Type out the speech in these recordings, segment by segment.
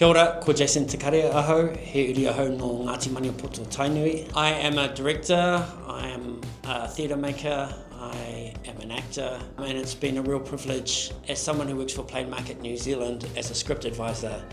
Kia ora, ko Jason Te Kare ahau, he uri ahau no Ngāti Maniapoto Tainui. I am a director, I am a theatre maker, I am an actor, and it's been a real privilege as someone who works for Play Market New Zealand as a script advisor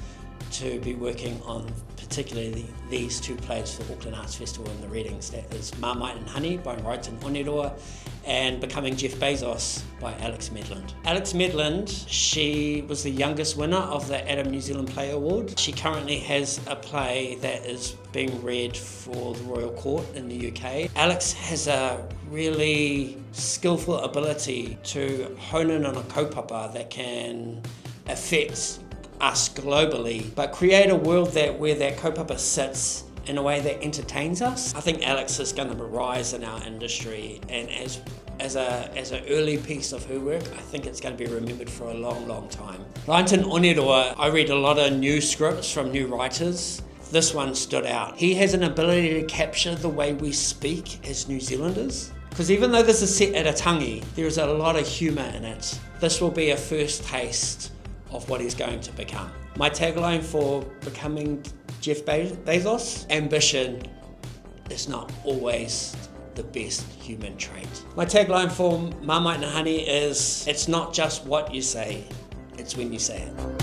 to be working on particularly these two plays for Auckland Arts Festival and the readings. That is Marmite and Honey by Rainton, Oneroa, and Becoming Jeff Bezos by Alex Medland. Alex Medland, she was the youngest winner of the Adam New Zealand Play Award. She currently has a play that is being read for the Royal Court in the UK. Alex has a really skillful ability to hone in on a kaupapa that can affect us globally, but create a world where that kaupapa sits in a way that entertains us. I think Alex is going to rise in our industry, and as an early piece of her work, I think it's going to be remembered for a long, long time. Rainton Oneroa, I read a lot of new scripts from new writers. This one stood out. He has an ability to capture the way we speak as New Zealanders. Because even though this is set at a tangi, there is a lot of humour in it. This will be a first taste of what he's going to become. My tagline for Becoming Jeff Bezos: ambition is not always the best human trait. My tagline for Marmite and Honey is, it's not just what you say, it's when you say it.